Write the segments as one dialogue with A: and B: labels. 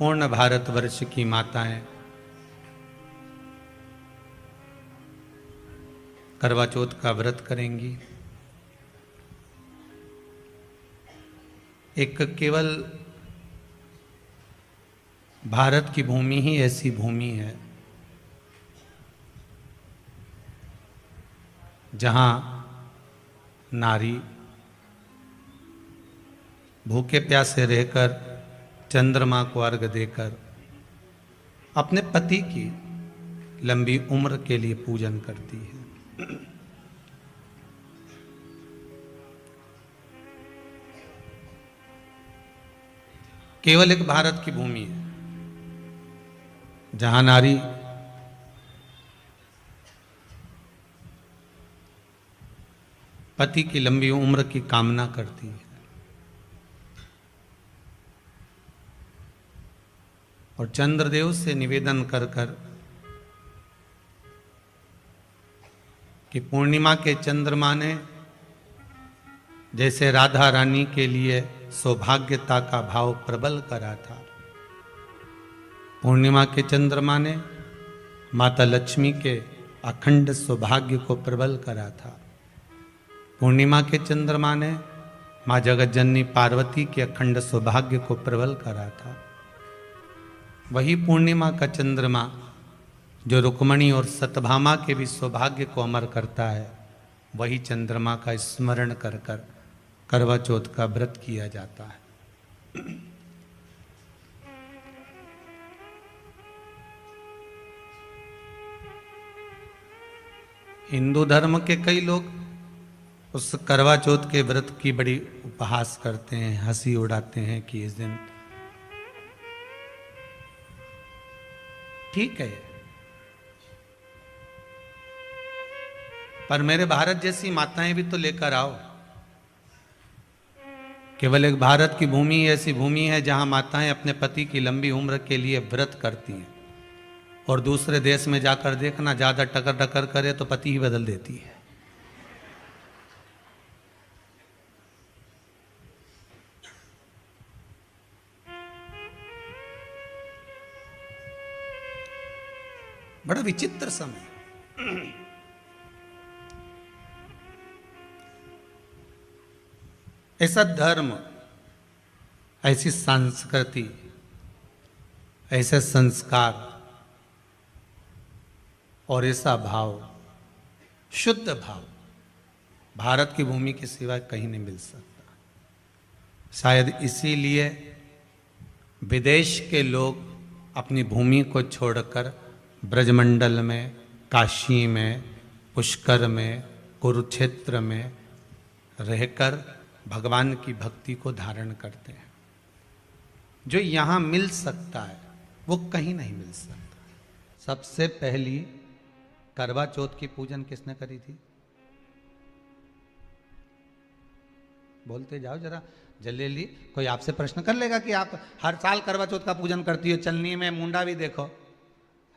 A: पूर्ण भारतवर्ष की माताएं करवा चौथ का व्रत करेंगी। एक केवल भारत की भूमि ही ऐसी भूमि है जहां नारी भूखे प्यासे रहकर चंद्रमा को अर्घ देकर अपने पति की लंबी उम्र के लिए पूजन करती है। केवल एक भारत की भूमि है जहां नारी पति की लंबी उम्र की कामना करती है और चंद्रदेव से निवेदन कर कर कि पूर्णिमा के चंद्रमा ने जैसे राधा रानी के लिए सौभाग्यता का भाव प्रबल करा था, पूर्णिमा के चंद्रमा ने माता लक्ष्मी के अखंड सौभाग्य को प्रबल करा था। पूर्णिमा के चंद्रमा ने माँ जगत जननी पार्वती के अखंड सौभाग्य को प्रबल करा था। वही पूर्णिमा का चंद्रमा जो रुक्मणी और सत्यभामा के भी सौभाग्य को अमर करता है, वही चंद्रमा का स्मरण कर कर करवा चौथ का व्रत किया जाता है। हिंदू धर्म के कई लोग उस करवा चौथ के व्रत की बड़ी उपहास करते हैं, हंसी उड़ाते हैं कि इस दिन ठीक है, पर मेरे भारत जैसी माताएं भी तो लेकर आओ। केवल एक भारत की भूमि ऐसी भूमि है जहां माताएं अपने पति की लंबी उम्र के लिए व्रत करती हैं, और दूसरे देश में जाकर देखना, ज्यादा टकर टकर करे तो पति ही बदल देती है। बड़ा विचित्र समय। ऐसा धर्म, ऐसी संस्कृति, ऐसे संस्कार और ऐसा भाव, शुद्ध भाव भारत की भूमि के सिवाय कहीं नहीं मिल सकता। शायद इसीलिए विदेश के लोग अपनी भूमि को छोड़कर ब्रजमंडल में, काशी में, पुष्कर में, कुरुक्षेत्र में रहकर भगवान की भक्ति को धारण करते हैं। जो यहां मिल सकता है वो कहीं नहीं मिल सकता। सबसे पहली करवा चौथ की पूजन किसने करी थी? बोलते जाओ जरा जल्दी। कोई आपसे प्रश्न कर लेगा कि आप हर साल करवा चौथ का पूजन करती हो, चलनी में मुंडा भी देखो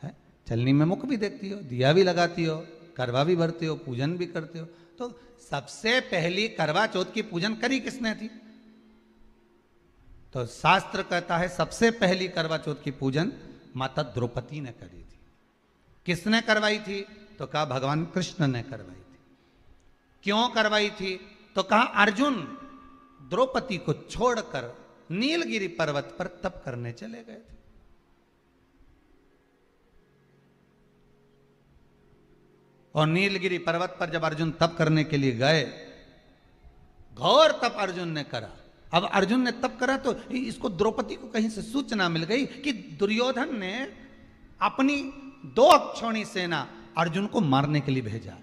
A: है, चलनी में मुख भी देखती हो, दिया भी लगाती हो, करवा भी भरती हो, पूजन भी करते हो। तो सबसे पहली करवा चौथ की पूजन करी किसने थी? तो शास्त्र कहता है सबसे पहली करवा चौथ की पूजन माता द्रौपदी ने करी थी। किसने करवाई थी? तो कहा भगवान कृष्ण ने करवाई थी। क्यों करवाई थी? तो कहा अर्जुन द्रौपदी को छोड़कर नीलगिरी पर्वत पर तप करने चले गए थे। और नीलगिरी पर्वत पर जब अर्जुन तप करने के लिए गए, घोर तप अर्जुन ने करा। अब अर्जुन ने तप करा तो इसको द्रौपदी को कहीं से सूचना मिल गई कि दुर्योधन ने अपनी 2 अक्षौणी सेना अर्जुन को मारने के लिए भेजा।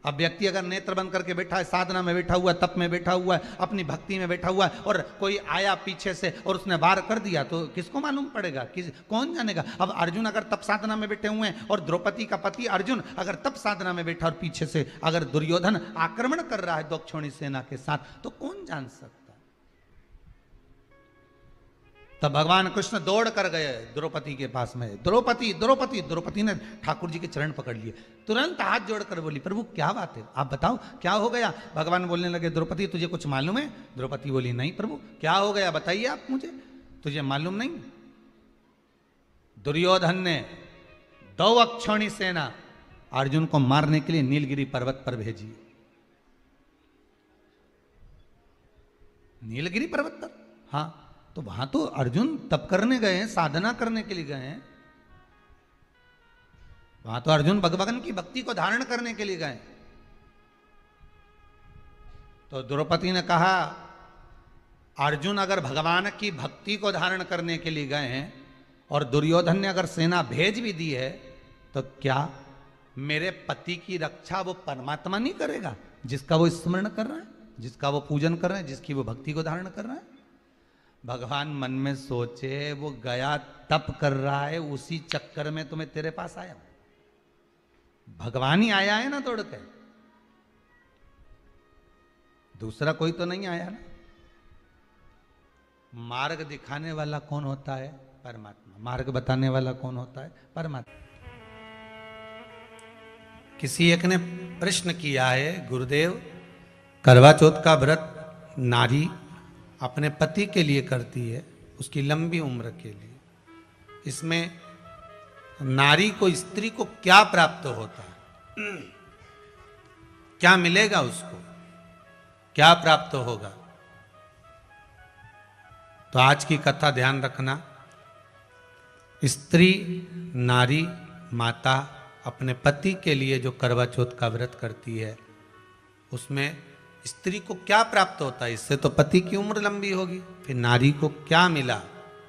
A: अब व्यक्ति अगर नेत्र बंद करके बैठा है, साधना में बैठा हुआ है, तप में बैठा हुआ है, अपनी भक्ति में बैठा हुआ है, और कोई आया पीछे से और उसने वार कर दिया तो किसको मालूम पड़ेगा? कौन जानेगा? अब अर्जुन अगर तप साधना में बैठे हुए हैं और द्रौपदी का पति अर्जुन अगर तप साधना में बैठा और पीछे से अगर दुर्योधन आक्रमण कर रहा है 2 अक्षौणी सेना के साथ, तो कौन जान सकता? तब भगवान कृष्ण दौड़ कर गए द्रौपदी के पास में। द्रौपदी द्रौपदी द्रौपदी ने ठाकुर जी के चरण पकड़ लिए, तुरंत हाथ जोड़कर बोली प्रभु क्या बात है, आप बताओ क्या हो गया? भगवान बोलने लगे द्रौपदी तुझे कुछ मालूम है? द्रौपदी बोली नहीं प्रभु। क्या हो गया बताइए आप मुझे, तुझे मालूम नहीं? दुर्योधन ने 2 अक्षौणी सेना अर्जुन को मारने के लिए नीलगिरी पर्वत पर भेजी। नीलगिरी पर्वत पर, हाँ, तो वहां तो अर्जुन तप करने गए हैं, साधना करने के लिए गए हैं। वहां तो अर्जुन भगवान की भक्ति को धारण करने के लिए गए। तो द्रौपदी ने कहा, अर्जुन अगर भगवान की भक्ति को धारण करने के लिए गए हैं और दुर्योधन ने अगर सेना भेज भी दी है, तो क्या मेरे पति की रक्षा वो परमात्मा नहीं करेगा, जिसका वो स्मरण कर रहा है, जिसका वो पूजन कर रहे हैं, जिसकी वो भक्ति को धारण कर रहा है? भगवान मन में सोचे, वो गया तप कर रहा है, उसी चक्कर में तुम्हें तेरे पास आया। भगवान ही आया है ना दौड़ के, दूसरा कोई तो नहीं आया ना। मार्ग दिखाने वाला कौन होता है? परमात्मा। मार्ग बताने वाला कौन होता है? परमात्मा। किसी एक ने प्रश्न किया है, गुरुदेव, करवा चौथ का व्रत नारी अपने पति के लिए करती है, उसकी लंबी उम्र के लिए, इसमें नारी को, स्त्री को क्या प्राप्त होता है? क्या मिलेगा उसको? क्या प्राप्त होगा? तो आज की कथा ध्यान रखना। स्त्री, नारी, माता अपने पति के लिए जो करवा चौथ का व्रत करती है, उसमें स्त्री को क्या प्राप्त होता है? इससे तो पति की उम्र लंबी होगी। फिर नारी को क्या मिला?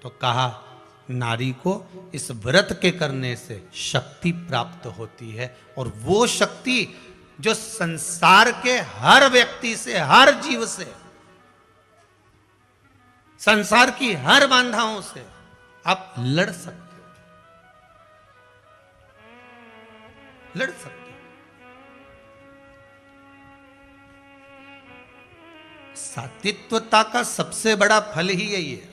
A: तो कहा, नारी को इस व्रत के करने से शक्ति प्राप्त होती है, और वो शक्ति जो संसार के हर व्यक्ति से, हर जीव से, संसार की हर बाधाओं से आप लड़ सकते हो, लड़ सकते हो। सात्विकता का सबसे बड़ा फल ही यही है।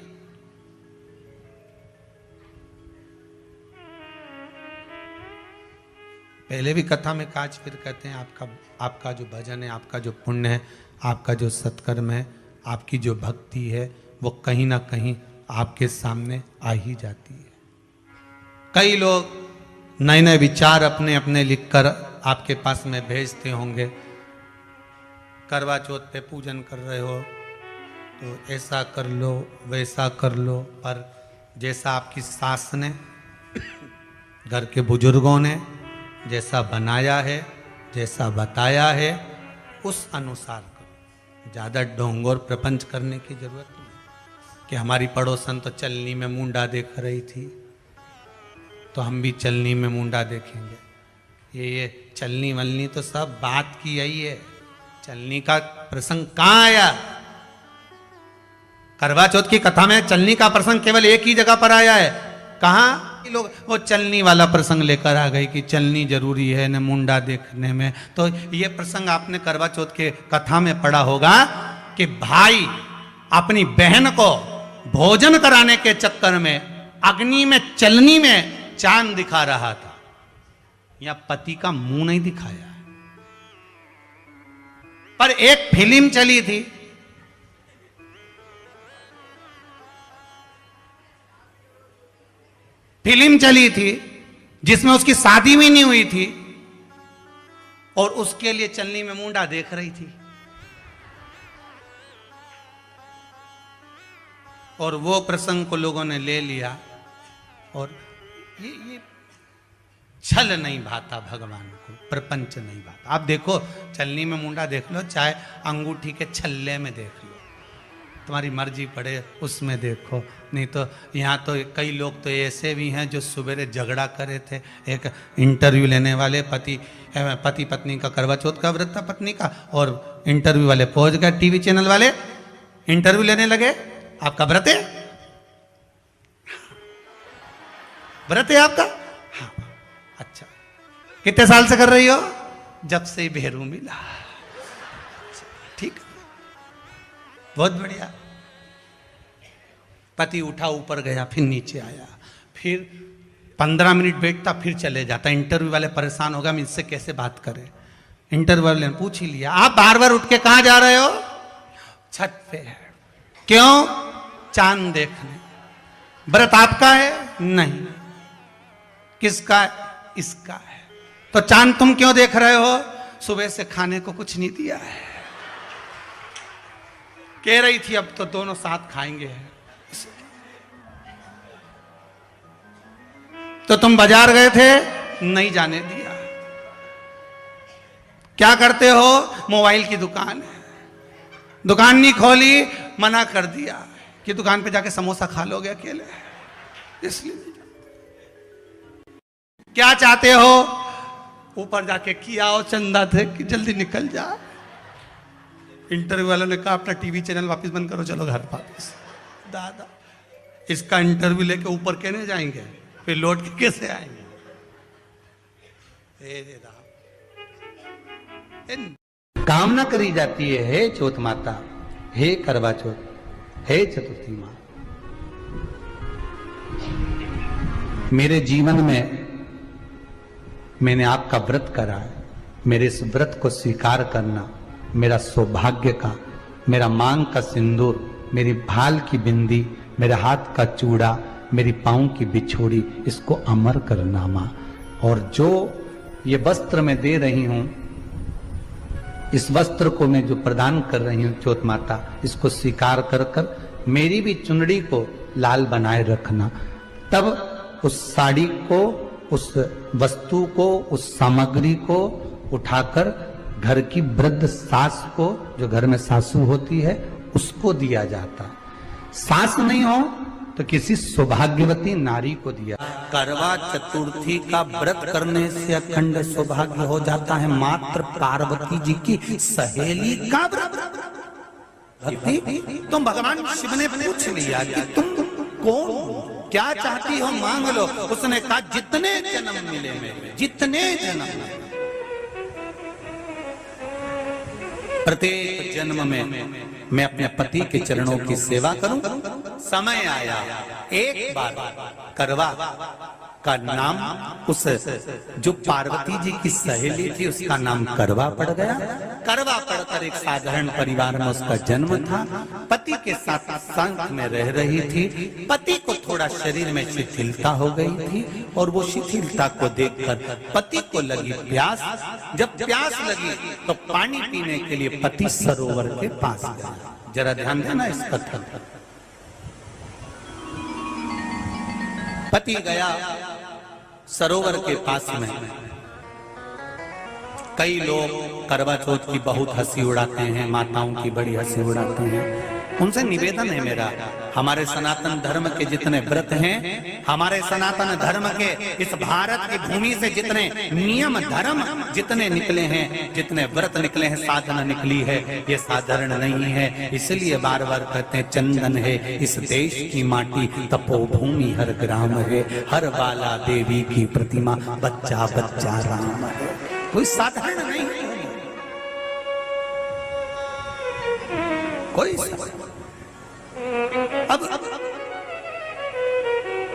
A: पहले भी कथा में काज फिर कहते हैं, आपका जो भजन है, आपका जो पुण्य है, आपका जो सत्कर्म है, आपकी जो भक्ति है, वो कहीं ना कहीं आपके सामने आ ही जाती है। कई लोग नए नए विचार अपने अपने लिखकर आपके पास में भेजते होंगे। करवा चौथ पे पूजन कर रहे हो तो ऐसा कर लो, वैसा कर लो, पर जैसा आपकी सास ने, घर के बुजुर्गों ने जैसा बनाया है, जैसा बताया है, उस अनुसार करो। ज़्यादा ढोंग और प्रपंच करने की जरूरत नहीं। कि हमारी पड़ोसन तो चलनी में मुंडा देख रही थी, तो हम भी चलनी में मुंडा देखेंगे। ये चलनी वलनी तो सब बात की यही है। चलनी का प्रसंग कहाँ आया? करवा चौथ की कथा में चलनी का प्रसंग केवल एक ही जगह पर आया है। कहाँ? लोग वो चलनी वाला प्रसंग लेकर आ गए कि चलनी जरूरी है न मुंडा देखने में। तो ये प्रसंग आपने करवा चौथ के कथा में पढ़ा होगा कि भाई अपनी बहन को भोजन कराने के चक्कर में अग्नि में, चलनी में चांद दिखा रहा था। या पति का मुंह नहीं दिखाया, पर एक फिल्म चली थी, जिसमें उसकी शादी भी नहीं हुई थी और उसके लिए चलनी में मुंडा देख रही थी। और वो प्रसंग को लोगों ने ले लिया और ये छल नहीं भाता भगवान को, प्रपंच नहीं भाता। आप देखो, चलनी में मुंडा देख लो, चाहे अंगूठी के छल्ले में देख लो, तुम्हारी मर्जी पड़े उसमें देखो। नहीं तो यहाँ तो कई लोग तो ऐसे भी हैं जो सवेरे झगड़ा करे थे। एक इंटरव्यू लेने वाले पति पत्नी का करवा चौथ का व्रत था पत्नी का, और इंटरव्यू वाले पहुंच गए, टीवी चैनल वाले इंटरव्यू लेने लगे, आपका व्रत है? व्रत है आपका? हाँ। अच्छा, कितने साल से कर रही हो? जब से भेरू मिला। ठीक, बहुत बढ़िया। पति उठा, ऊपर गया, फिर नीचे आया, फिर 15 मिनट बैठता, फिर चले जाता। इंटरव्यू वाले परेशान हो गए, हम इससे कैसे बात करें। इंटरव्यू वाले ने पूछ ही लिया, आप बार बार उठ के कहां जा रहे हो? छत पे है। क्यों? चांद देखने। व्रत आपका है? नहीं। किसका है? इसका है। तो चांद तुम क्यों देख रहे हो? सुबह से खाने को कुछ नहीं दिया है। कह रही थी अब तो दोनों साथ खाएंगे। तो तुम बाजार गए थे, नहीं जाने दिया। क्या करते हो? मोबाइल की दुकान है, दुकान नहीं खोली, मना कर दिया कि दुकान पे जाके समोसा खा लोगे अकेले, इसलिए। क्या चाहते हो? ऊपर जाके किया हो चंदा थे कि जल्दी निकल जा। इंटरव्यू वालों ने कहा अपना टीवी चैनल वापस बंद करो, चलो घर वापस। दादा इसका इंटरव्यू लेके ऊपर कहने जाएंगे, फिर लौट के कैसे आएंगे? कामना करी जाती है, हे चौथ माता, हे करवा चौथ, हे चतुर्थी माँ, मेरे जीवन में मैंने आपका व्रत करा है, मेरे इस व्रत को स्वीकार करना, मेरा सौभाग्य का, मेरा मांग का सिंदूर, मेरी भाल की बिंदी, मेरे हाथ का चूड़ा, मेरी पाँव की बिछोड़ी, इसको अमर करना माँ। और जो ये वस्त्र मैं दे रही हूं, इस वस्त्र को मैं जो प्रदान कर रही हूं चौथ माता, इसको स्वीकार कर कर मेरी भी चुनड़ी को लाल बनाए रखना। तब उस साड़ी को, उस वस्तु को, उस सामग्री को उठाकर घर की वृद्ध सास को, जो घर में सासू होती है, उसको दिया जाता। सास नहीं हो तो किसी सौभाग्यवती नारी को दिया। करवा चतुर्थी का व्रत करने से अखंड सौभाग्य हो जाता है। मात्र पार्वती जी की सहेली का व्रत। तुम भगवान शिव ने पूछ लिया कि तुम कौन हो, क्या चाहती हो, मांग लो। उसने कहा जितने जन्म मिले मेरे, जितने जन्म, प्रत्येक जन्म में मैं अपने पति के चरणों की सेवा करूं। समय आया, एक बार करवा का नाम, उस जो पार्वती जी की सहेली थी उसका नाम करवा पड़ गया। करवा पड़कर एक साधारण परिवार में उसका जन्म था। पति के साथ संग में रह रही थी। पति को थोड़ा शरीर में शिथिलता हो गई थी और वो शिथिलता को देखकर पति को लगी प्यास। जब प्यास लगी तो पानी पीने के लिए पति सरोवर के पास गया। जरा ध्यान देना इस कथन। पति गया सरोवर के पास में। कई लोग करवा चौथ की बहुत हंसी उड़ाते हैं, माताओं की बड़ी हंसी उड़ाते हैं। उनसे निवेदन है मेरा, हमारे सनातन धर्म के जितने व्रत हैं, हमारे सनातन धर्म के इस भारत की भूमि से जितने नियम धर्म जितने निकले हैं, जितने व्रत निकले हैं, साधना निकली है, ये साधारण नहीं है। इसलिए बार बार कहते हैं चंदन है इस देश की माटी, तपोभूमि हर ग्राम है, हर बाला देवी की प्रतिमा, बच्चा बच्चा राम है। कोई साधारण नहीं है, कोई अब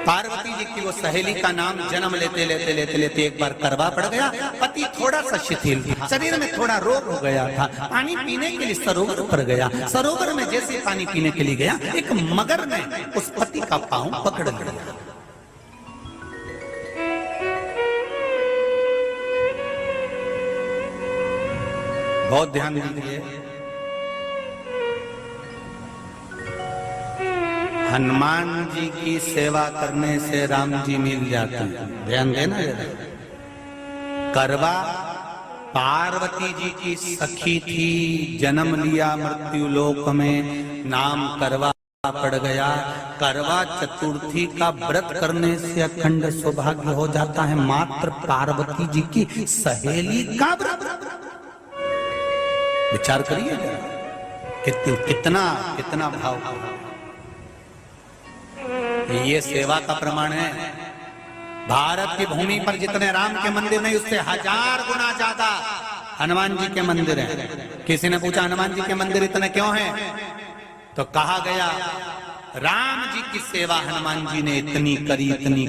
A: पार्वती जी की वो सहेली का नाम जन्म लेते लेते लेते लेते एक बार करवा पड़ गया। पति थोड़ा सा शिथिल था, शरीर में थोड़ा रोग हो गया था। पानी पीने के लिए सरोवर पर गया। सरोवर में जैसे पानी पीने के लिए गया, एक मगर ने उस पति का पांव पकड़ लिया। बहुत ध्यान दीजिए, हनुमान जी की सेवा करने से राम जी मिल जाते हैं। ध्यान देना जरा। करवा पार्वती जी की सखी थी, जन्म लिया मृत्यु लोक में, नाम करवा पड़ गया। करवा चतुर्थी का व्रत करने से अखंड सौभाग्य हो जाता है। मात्र पार्वती जी की सहेली का व्रत। विचार करिए कितना कितना भाव। ये सेवा का प्रमाण है। भारत की भूमि पर जितने राम के मंदिर नहीं, उससे 1000 गुना ज्यादा हनुमान जी के मंदिर हैं। किसी ने पूछा हनुमान जी के मंदिर इतने क्यों हैं, तो कहा गया राम जी की सेवा हनुमान जी ने इतनी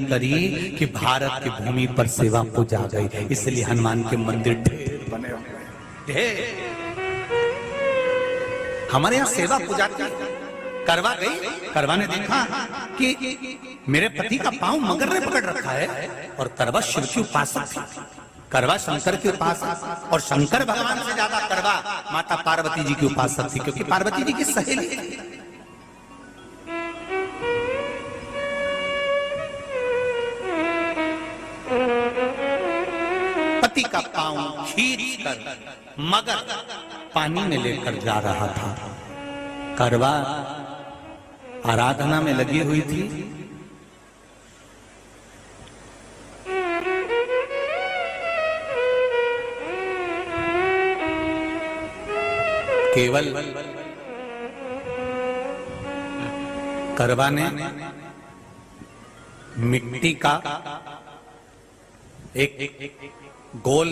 A: करी कि भारत की भूमि पर सेवा पूजा गई। इसलिए हनुमान के मंदिर ढेर बने हुए, ढेर। हमारे यहाँ सेवा पूजाती है, करवा गई, करवा ने देखा कि मेरे पति का पांव मगर ने पकड़ रखा है, और करवा शिव की उपासक थी, करवा शंकर की उपासक, और शंकर भगवान से ज्यादा करवा माता पार्वती जी की उपासक थी, क्योंकि पार्वती जी की सहेली थी। पति का पांव खींचकर मगर पानी में लेकर जा रहा था। करवा आराधना में लगी हुई थी। केवल करवा ने मिट्टी का एक गोल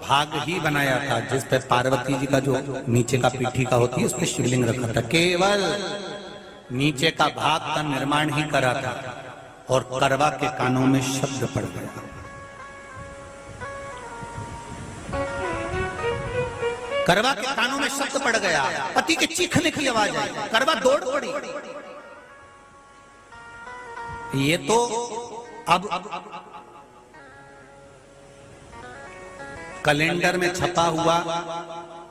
A: भाग ही बनाया था, जिस पे पार्वती जी का जो नीचे का पीठी का होती है उस पे शिवलिंग रखा था। केवल नीचे का भाग का निर्माण ही करा था, और करवा के कानों में शब्द पड़ गया। करवा के कानों में शब्द पड़ गया, पति के चीखने की आवाज आई, करवा दौड़ पड़ी। ये तो अब कैलेंडर में छपा हुआ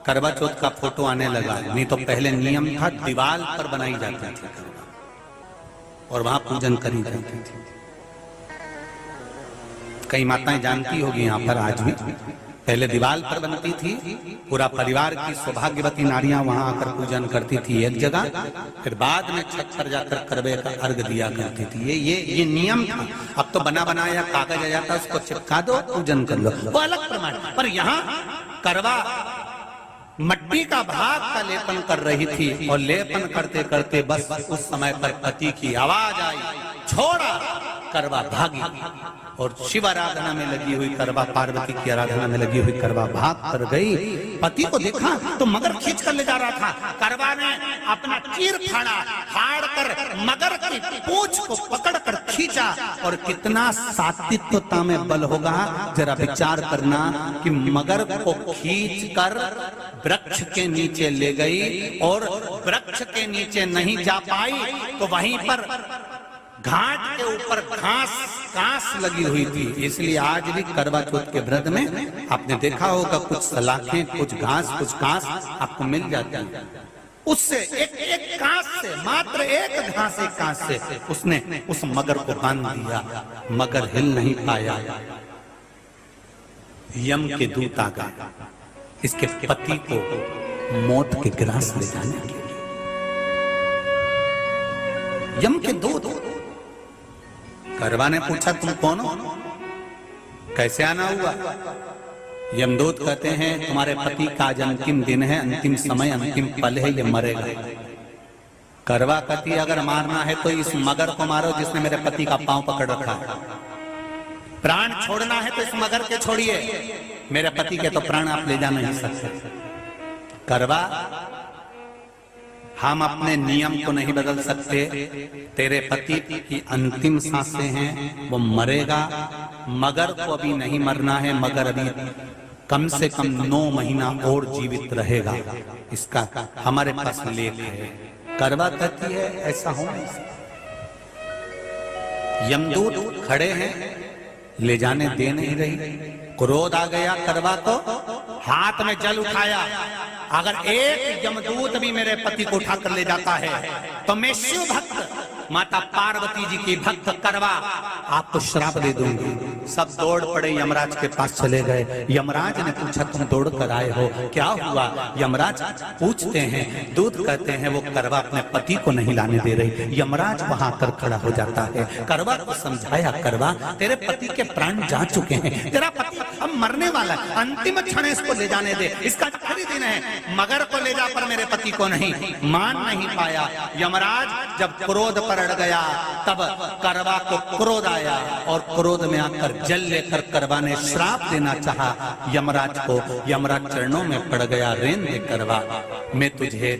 A: करवा चौथ का फोटो आने लगा, नहीं तो पहले नियम था दीवार पर बनाई जाती थी करवा, और वहां पूजन करी जाती थी। कई माताएं जानती होगी यहाँ पर आज भी, पहले दीवार पर बनती थी, पूरा परिवार की सौभाग्यवती नारियां वहां आकर पूजन करती थी एक जगह, फिर बाद में छत पर जाकर करवे का अर्घ दिया करती थी। ये नियम था। अब तो बना बनाया कागज आ जाता, उसको चिपका दो, पूजन कर लो, वो अलग प्रमाण। पर यहाँ करवा मट्टी का भाग का लेपन कर रही थी, और लेपन करते करते बस उस समय पर पति की आवाज आई, छोड़ा। करवा भागी, और शिव आराधना में लगी हुई करवा पार्वती की आराधना में लगी हुई करवा भाग कर गई। पति को देखा तो मगर खींच कर ले जा रहा था। करवा ने अपना चीर फाड़ कर मगर की पूंछ को पकड़कर खींचा, और कितना सात्विकता में बल होगा जरा विचार करना कि मगर को खींचकर वृक्ष के नीचे ले गई, और वृक्ष के नीचे नहीं जा पाई तो वहीं पर घाट के ऊपर घास लगी हुई थी। इसलिए आज भी करवा चौथ के व्रत में आपने देखा होगा कुछ सलाखें, कुछ घास आपको मिल जाती है। उससे एक घास से, मात्र एक घास, एक घास से उसने उस मगर को बांध दिया। मगर हिल नहीं पाया। यम के दूत आ गए इसके पति को मौत के ग्रास ले जाने के लिए। यम के दूत। करवा ने पूछा तुम कौन हो, कैसे आना हुआ? यमदूत कहते हैं तुम्हारे पति का आज अंतिम दिन है, अंतिम समय, अंतिम पल है, ये मरेगा। करवा कहती अगर मारना है तो इस मगर को मारो जिसने मेरे पति का पांव पकड़ रखा है। प्राण छोड़ना है तो इस मगर के छोड़िए, मेरे पति के तो प्राण आप ले जा नहीं सकते। करवा हम अपने नियम को नहीं बदल सकते। तेरे पति की अंतिम सांसें हैं, वो मरेगा। मगर को अभी नहीं मरना है, मगर अभी कम से कम 9 महीना और जीवित रहेगा। इसका हमारे पास लेख है। करवा कहती है ऐसा हो नहीं सकता। यमदूत खड़े हैं, ले जाने दे नहीं रही। क्रोध आ गया करवा को, हाथ में जल उठाया। अगर एक यमदूत भी मेरे पति को उठाकर ले जाता है तो मैं शिव भक्त माता पार्वती जी की भक्त करवा आपको श्राप दे दूंगी। सब दौड़ पड़े, यमराज के पास चले गए। यमराज ने पूछा तुम दौड़ कर आए हो, क्या हुआ? यमराज पूछते हैं, दूत कहते हैं वो करवा अपने पति को नहीं लाने दे रही। यमराज वहां कर खड़ा हो जाता है। करवा को समझाया, करवा तेरे पति के प्राण जा चुके हैं, तेरा पति अब मरने वाला है, अंतिम क्षण इसको ले जाने दे, इसका आखिरी दिन है। मगर को ले जा पर मेरे पति को नहीं। मान नहीं पाया। यमराज जब क्रोध पर अड़ गया तब करवा को क्रोध आया, और क्रोध में आकर जल लेकर करवा ने श्राप देना चाहा यमराज को। यमराज चरणों में पड़ गया, रेन दे करवा, मैं तुझे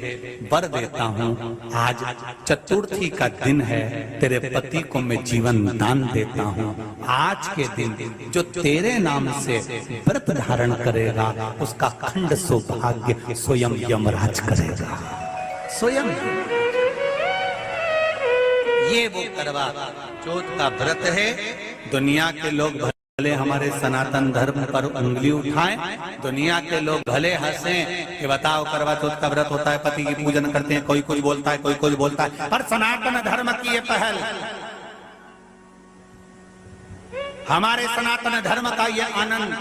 A: वर देता हूँ, आज चतुर्थी का दिन है, तेरे पति को मैं जीवन दान देता हूँ। आज के दिन जो तेरे नाम से व्रत धारण करेगा उसका खंड सौभाग्य स्वयं यमराज करेगा। स्वयं ये वो करवा चौथ का व्रत है। दुनिया के लोग भले हमारे सनातन धर्म पर उंगली उठाएं, दुनिया के लोग भले हंसें कि बताओ करवा चौथ का व्रत होता है, पति की पूजन करते हैं, कोई कुछ बोलता है, कोई कुछ बोलता है, पर सनातन धर्म की ये पहल, हमारे सनातन धर्म का ये आनंद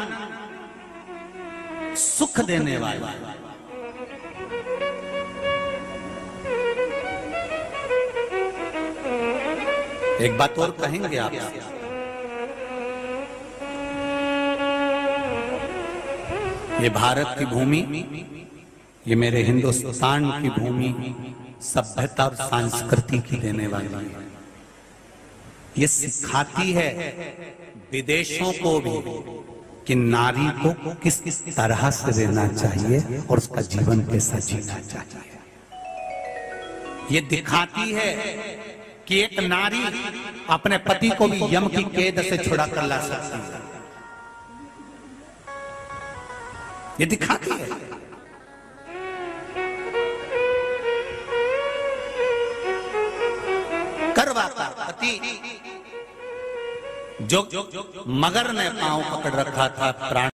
A: सुख देने वाला। एक बात और कहेंगे आप, ये भारत की भूमि, ये मेरे हिंदुस्तान की भूमि सभ्यता और संस्कृति की देने वाली है। ये सिखाती है विदेशों को भी कि नारी को किस किस तरह से रहना चाहिए और उसका जीवन कैसा जीना चाहिए। ये दिखाती है कि एक नारी अपने पति को भी यम की कैद से छुड़ा कर ला सकती है। ये दिखाती है। करवा का पति जो मगर ने पांव पकड़ रखा था, प्राण